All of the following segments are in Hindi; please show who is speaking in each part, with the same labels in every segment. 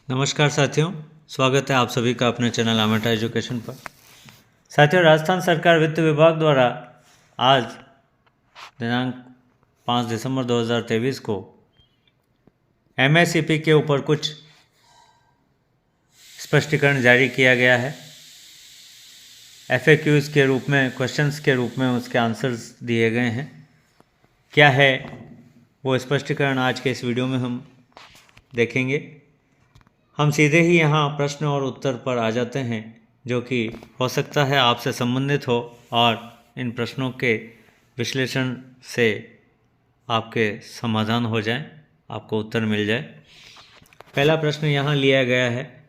Speaker 1: नमस्कार साथियों, स्वागत है आप सभी का अपने चैनल आमेटा एजुकेशन पर। साथियों, राजस्थान सरकार वित्त विभाग द्वारा आज दिनांक 5 दिसंबर 2023 को एमएसईपी के ऊपर कुछ स्पष्टीकरण जारी किया गया है। एफएक्यूज़ के रूप में, क्वेश्चंस के रूप में उसके आंसर्स दिए गए हैं। क्या है वो स्पष्टीकरण आज के इस वीडियो में हम देखेंगे। हम सीधे ही यहाँ प्रश्न और उत्तर पर आ जाते हैं, जो कि हो सकता है आपसे संबंधित हो और इन प्रश्नों के विश्लेषण से आपके समाधान हो जाए, आपको उत्तर मिल जाए। पहला प्रश्न यहाँ लिया गया है,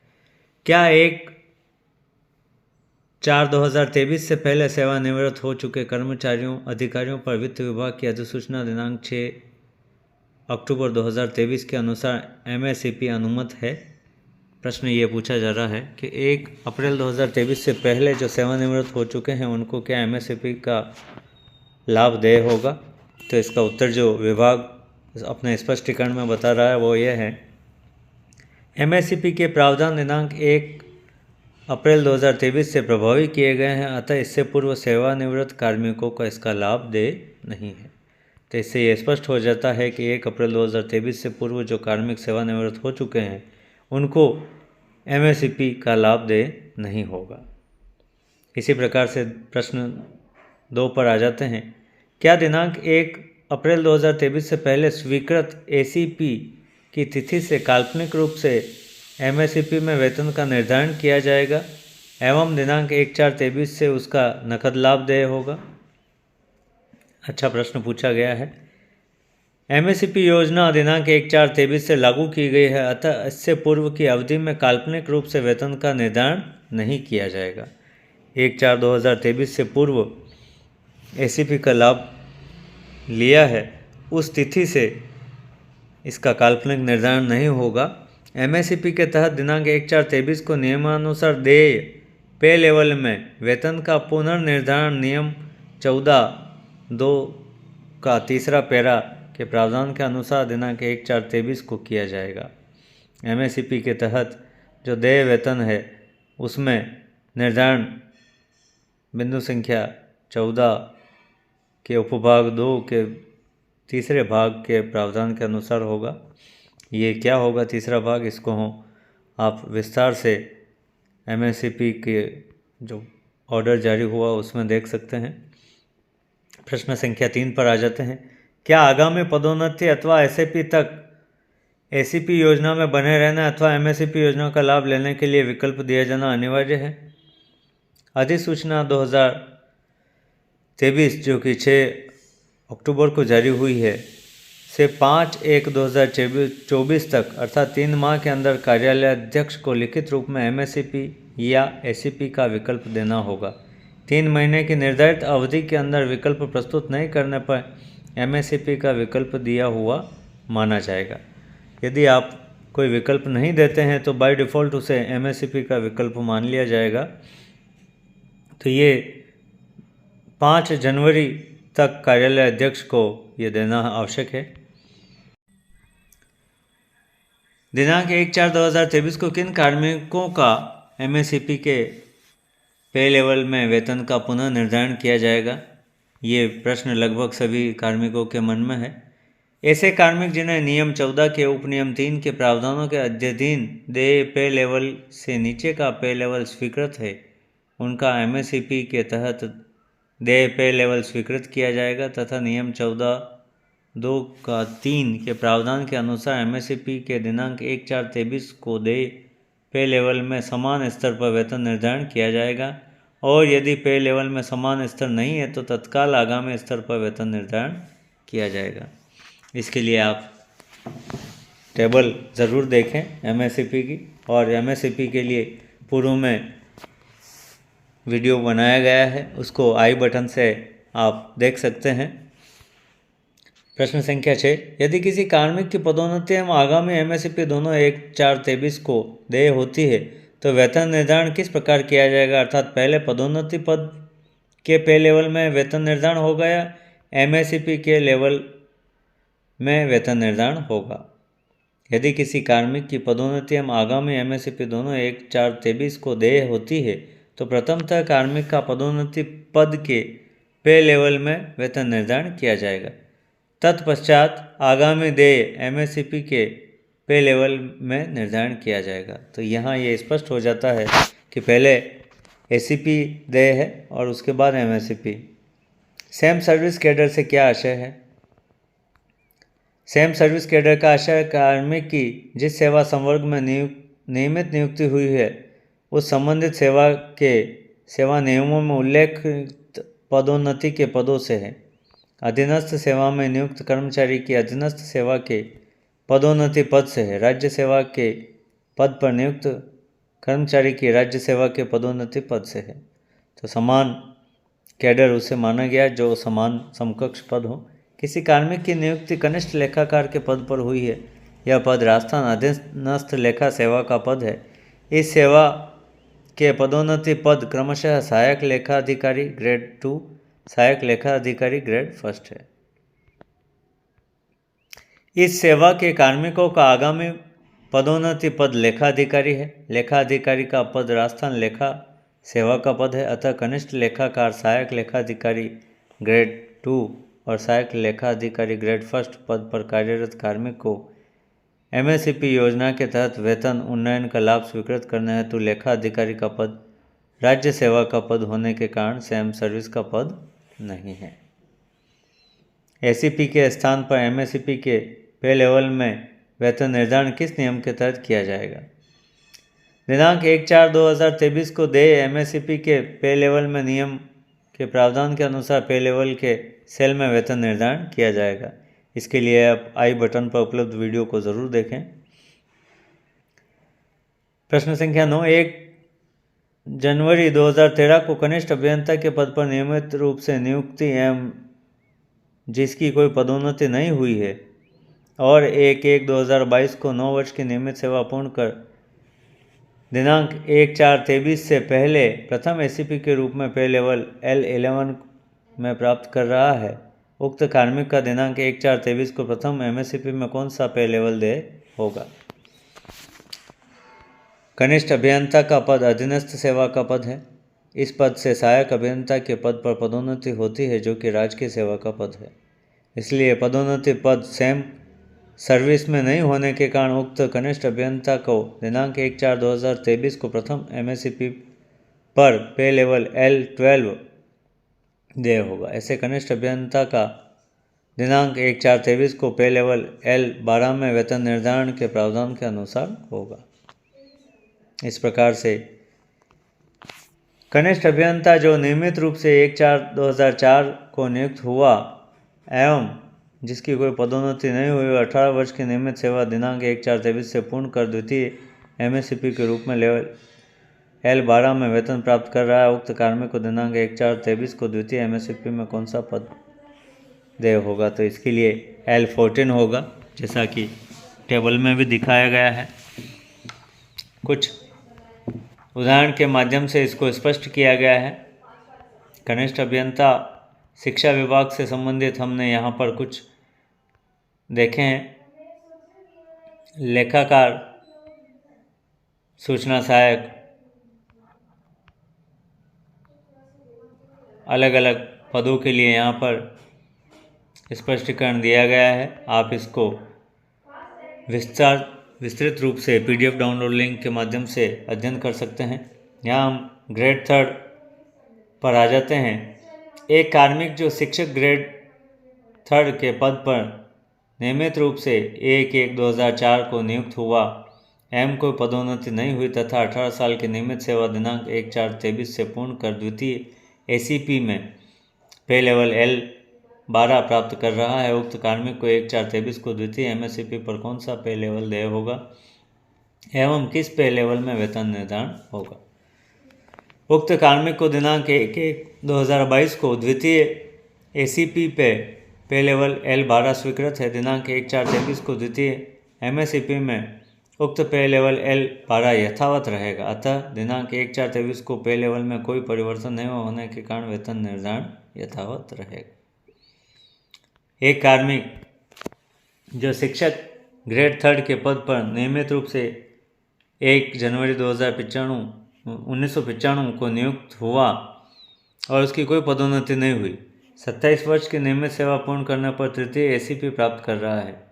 Speaker 1: क्या 1/4/2023 से पहले सेवानिवृत्त हो चुके कर्मचारियों अधिकारियों पर वित्त विभाग की अधिसूचना दिनांक 6 अक्टूबर 2023 के अनुसार एमएसईपी अनुमत है। प्रश्न ये पूछा जा रहा है कि 1 अप्रैल 2023 से पहले जो सेवानिवृत्त हो चुके हैं उनको क्या एमएसईपी का लाभ देय होगा। तो इसका उत्तर जो विभाग अपने स्पष्टीकरण में बता रहा है वो ये है, एमएसईपी के प्रावधान दिनांक 1 अप्रैल 2023 से प्रभावी किए गए हैं, अतः इससे पूर्व सेवानिवृत्त कार्मिकों को इसका लाभ देय नहीं है। तो इससे ये स्पष्ट हो जाता है कि 1 अप्रैल 2023 से पूर्व जो कार्मिक सेवानिवृत्त हो चुके हैं उनको एमएसईपी का लाभ देय नहीं होगा। इसी प्रकार से प्रश्न 2 पर आ जाते हैं, क्या दिनांक 1 अप्रैल 2023 से पहले स्वीकृत एसीपी की तिथि से काल्पनिक रूप से एमएसईपी में वेतन का निर्धारण किया जाएगा एवं दिनांक 1/4/23 से उसका नकद लाभ देय होगा। अच्छा प्रश्न पूछा गया है। एमएसईपी योजना दिनांक 1/4/23 से लागू की गई है, अतः इससे पूर्व की अवधि में काल्पनिक रूप से वेतन का निर्धारण नहीं किया जाएगा। 1/4/2023 से पूर्व एसीपी का लाभ लिया है उस तिथि से इसका काल्पनिक निर्धारण नहीं होगा। एमएसईपी के तहत दिनांक 1/4/23 को नियमानुसार देय पे लेवल में वेतन का पुनर्निर्धारण नियम 14(2) का तीसरा पैरा के प्रावधान के अनुसार दिनांक 1/4/23 को किया जाएगा। एमएसईपी के तहत जो देय वेतन है उसमें निर्धारण बिंदु संख्या 14 के उपभाग 2 के तीसरे भाग के प्रावधान के अनुसार होगा। ये क्या होगा तीसरा भाग, इसको आप विस्तार से एमएसईपी के जो ऑर्डर जारी हुआ उसमें देख सकते हैं। प्रश्न संख्या 3 पर आ जाते हैं, क्या आगामी पदोन्नति अथवा एसएपी तक एसीपी योजना में बने रहने अथवा एमएसईपी योजना का लाभ लेने के लिए विकल्प दिया जाना अनिवार्य है। अधिसूचना 2023 जो कि 6 अक्टूबर को जारी हुई है से 5/1/2024 तक अर्थात 3 माह के अंदर कार्यालय अध्यक्ष को लिखित रूप में एमएसईपी या एसीपी का विकल्प देना होगा। 3 महीने की निर्धारित अवधि के अंदर विकल्प प्रस्तुत नहीं करने पर एमएसईपी का विकल्प दिया हुआ माना जाएगा। यदि आप कोई विकल्प नहीं देते हैं तो बाय डिफ़ॉल्ट उसे एमएसईपी का विकल्प मान लिया जाएगा। तो ये 5 जनवरी तक कार्यालय अध्यक्ष को ये देना आवश्यक है। दिनांक 1/4/2023 को किन कार्मिकों का एमएसईपी के पे लेवल में वेतन का पुनः निर्धारण किया जाएगा। ये प्रश्न लगभग सभी कार्मिकों के मन में है। ऐसे कार्मिक जिन्हें नियम 14 के उपनियम 3 के प्रावधानों के अधीन देय पे लेवल से नीचे का पे लेवल स्वीकृत है, उनका एमएसईपी के तहत देय पे लेवल स्वीकृत किया जाएगा तथा नियम 14(2) का 3 के प्रावधान के अनुसार एमएसईपी के दिनांक 1/4/23 को देय पे लेवल में समान स्तर पर वेतन निर्धारण किया जाएगा और यदि पे लेवल में समान स्तर नहीं है तो तत्काल आगामी स्तर पर वेतन निर्धारण किया जाएगा। इसके लिए आप टेबल ज़रूर देखें एमएसईपी की, और एमएसईपी के लिए पूर्व में वीडियो बनाया गया है, उसको आई बटन से आप देख सकते हैं। प्रश्न संख्या 6, यदि किसी कार्मिक की पदोन्नति एवं आगामी एमएसईपी दोनों 1/4/23 को देय होती है तो वेतन निर्धारण किस प्रकार किया जाएगा, अर्थात पहले पदोन्नति पद के पे लेवल में वेतन निर्धारण होगा या एमएसईपी के लेवल में वेतन निर्धारण होगा। यदि किसी कार्मिक की पदोन्नति एवं आगामी एमएससीपी दोनों 1/4/23 को देय होती है तो प्रथमतः कार्मिक का पदोन्नति पद के पे लेवल में वेतन निर्धारण किया जाएगा। तत्पश्चात आगामी देय एमएससीपी के पे लेवल में निर्धारण किया जाएगा। तो यहाँ ये स्पष्ट हो जाता है कि पहले एसीपी देय है और उसके बाद एमएससीपी। सेम सर्विस कैडर से क्या आशय है? सेम सर्विस कैडर का आशय कार्मिक की जिस सेवा संवर्ग में नियमित नियुक्ति हुई है उस संबंधित सेवा के सेवा नियमों में उल्लेखित पदोन्नति के पदों से है। अधीनस्थ सेवा में नियुक्त कर्मचारी की अधीनस्थ सेवा के पदोन्नति पद से है। राज्य सेवा के पद पर नियुक्त कर्मचारी की राज्य सेवा के पदोन्नति पद से है। तो समान कैडर उसे माना गया जो समान समकक्ष पद हो। किसी कार्मिक की नियुक्ति कनिष्ठ लेखाकार के पद पर हुई है। यह पद राजस्थान अधीनस्थ लेखा सेवा का पद है। इस सेवा के पदोन्नति पद क्रमशः सहायक लेखा अधिकारी ग्रेड 2, सहायक लेखा अधिकारी ग्रेड 1 है। इस सेवा के कार्मिकों का आगामी पदोन्नति पद लेखा अधिकारी है। लेखा अधिकारी का पद राजस्थान लेखा सेवा का पद है। अतः कनिष्ठ लेखाकार सहायक लेखा अधिकारी ग्रेड 2 और सहायक लेखा अधिकारी ग्रेड 1 पद पर कार्यरत कार्मिक को एमएससीपी योजना के तहत वेतन उन्नयन का लाभ स्वीकृत करने हेतु लेखा अधिकारी का पद राज्य सेवा का पद होने के कारण सेम सर्विस का पद नहीं है। एसीपी के स्थान पर एमएससीपी के पे लेवल में वेतन निर्धारण किस नियम के तहत किया जाएगा? दिनांक 1/4/2023 को देय एमएससीपी के पे लेवल में नियम के प्रावधान के अनुसार पे लेवल के सेल में वेतन निर्धारण किया जाएगा। इसके लिए आप आई बटन पर उपलब्ध वीडियो को जरूर देखें। प्रश्न संख्या 9, 1 जनवरी 2013 को कनिष्ठ अभियंता के पद पर नियमित रूप से नियुक्ति एवं जिसकी कोई पदोन्नति नहीं हुई है और 1/1/2022 को 9 वर्ष की नियमित सेवा पूर्ण कर दिनांक 1/4/23 से पहले प्रथम एसीपी के रूप में पे लेवल L11 में प्राप्त कर रहा है, उक्त कार्मिक का दिनांक 1/4/23 को प्रथम एमएससीपी में कौन सा पे लेवल देय होगा? कनिष्ठ अभियंता का पद अधीनस्थ सेवा का पद है। इस पद से सहायक अभियंता के पद पर पदोन्नति होती है जो कि राजकीय सेवा का पद है। इसलिए पदोन्नति पद सेम सर्विस में नहीं होने के कारण उक्त कनिष्ठ अभियंता को दिनांक 1/4/2023 को प्रथम एमएससीपी पर पे लेवल L12 देय होगा। ऐसे कनिष्ठ अभियंता का दिनांक 1/4/23 को पे लेवल L12 में वेतन निर्धारण के प्रावधान के अनुसार होगा। इस प्रकार से कनिष्ठ अभियंता जो नियमित रूप से 1/4/2004 को नियुक्त हुआ एवं जिसकी कोई पदोन्नति नहीं हुई, 18 वर्ष की नियमित सेवा दिनांक 1/4/23 से पूर्ण कर द्वितीय एमएससीपी के रूप में लेवल L12 में वेतन प्राप्त कर रहा है, उक्त कार्मिक को दिनांक 1/4/23 को द्वितीय एमएससीपी में कौन सा पद देय होगा? तो इसके लिए L14 होगा, जैसा कि टेबल में भी दिखाया गया है। कुछ उदाहरण के माध्यम से इसको स्पष्ट किया गया है। कनिष्ठ अभियंता शिक्षा विभाग से संबंधित हमने यहाँ पर कुछ देखे हैं। लेखाकार, सूचना सहायक, अलग अलग पदों के लिए यहाँ पर स्पष्टीकरण दिया गया है। आप इसको विस्तृत रूप से पीडीएफ डाउनलोड लिंक के माध्यम से अध्ययन कर सकते हैं। यहाँ हम ग्रेड 3 पर आ जाते हैं। एक कार्मिक जो शिक्षक ग्रेड 3 के पद पर नियमित रूप से 1/1/2004 को नियुक्त हुआ एवं कोई पदोन्नति नहीं हुई तथा 18 साल की नियमित सेवा दिनांक 1/4/23 से पूर्ण कर द्वितीय एसीपी में पे लेवल L12 प्राप्त कर रहा है, उक्त कार्मिक को 1/4/23 को द्वितीय एमएससीपी पर कौन सा पे लेवल देय होगा एवं किस पे लेवल में वेतन निर्धारण होगा? उक्त कार्मिक को दिनांक 1/1/2022 को द्वितीय एसीपी पे लेवल L12 स्वीकृत है। दिनांक 1/4/23 को द्वितीय एमएससीपी में उक्त पे लेवल L12 यथावत रहेगा। अतः दिनांक 1/4/23 को पे लेवल में कोई परिवर्तन नहीं होने के कारण वेतन निर्धारण यथावत रहेगा। एक कार्मिक जो शिक्षक ग्रेड 3 के पद पर नियमित रूप से 1 जनवरी 1995 को नियुक्त हुआ और उसकी कोई पदोन्नति नहीं हुई। 27 वर्ष की नियमित सेवा पूर्ण करने पर तृतीय एसीपी प्राप्त कर रहा है।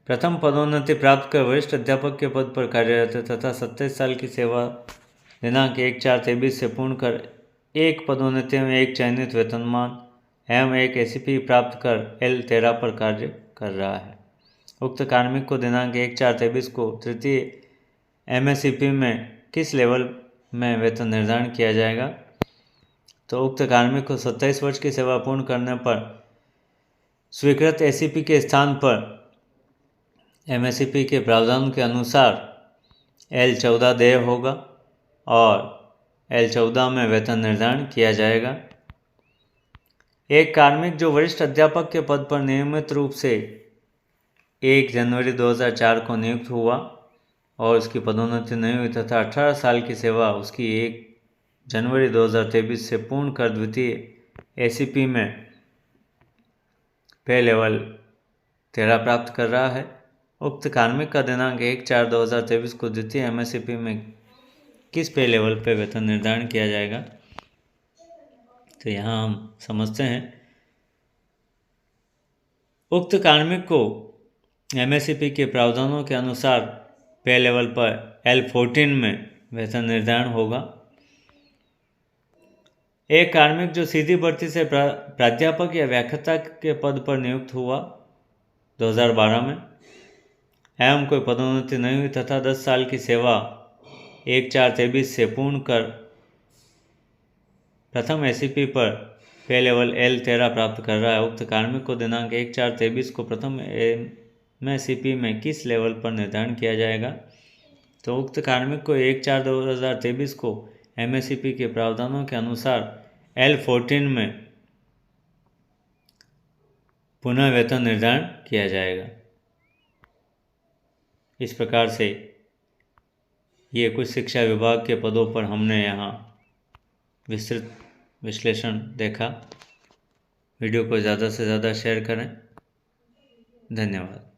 Speaker 1: प्रथम पदोन्नति प्राप्त कर वरिष्ठ अध्यापक के पद पर कार्यरत है तथा 27 साल की सेवा दिनांक 1/4/23 से पूर्ण कर एक पदोन्नति में एक चयनित वेतनमान एवं एक एसीपी प्राप्त कर L13 पर कार्य कर रहा है। उक्त कार्मिक को दिनांक 1/4/23 को तृतीय MSCP में किस लेवल में वेतन निर्धारण किया जाएगा? तो उक्त कार्मिक को 27 वर्ष की सेवा पूर्ण करने पर स्वीकृत एसीपी के स्थान पर MSCP के प्रावधान के अनुसार L14 देय होगा और L14 में वेतन निर्धारण किया जाएगा। एक कार्मिक जो वरिष्ठ अध्यापक के पद पर नियमित रूप से 1 जनवरी 2004 को नियुक्त हुआ और उसकी पदोन्नति नहीं हुई तथा 18 साल की सेवा उसकी 1 जनवरी 2023 से पूर्ण कर द्वितीय एसीपी में पे लेवल 13 प्राप्त कर रहा है। उक्त कार्मिक का दिनांक 1/4/2023 को द्वितीय MSCP में किस पे लेवल पे वेतन निर्धारण किया जाएगा? तो यहाँ हम समझते हैं उक्त कार्मिक को MSCP के प्रावधानों के अनुसार पे लेवल पर L14 में वेतन निर्धारण होगा। एक कार्मिक जो सीधी भर्ती से प्राध्यापक या व्याख्याता के पद पर नियुक्त हुआ 2012 में एवं कोई पदोन्नति नहीं हुई तथा 10 साल की सेवा 1/4/23 से पूर्ण कर प्रथम एसीपी पर पे लेवल L13 प्राप्त कर रहा है। उक्त कार्मिक को दिनांक 1/4/23 को प्रथम MSCP में किस लेवल पर निर्धारण किया जाएगा? तो उक्त कार्मिक को 1/4/2023 को MSCP के प्रावधानों के अनुसार L14 में पुनः वेतन निर्धारण किया जाएगा। इस प्रकार से ये कुछ शिक्षा विभाग के पदों पर हमने यहाँ विस्तृत विश्लेषण देखा। वीडियो को ज़्यादा से ज़्यादा शेयर करें। धन्यवाद।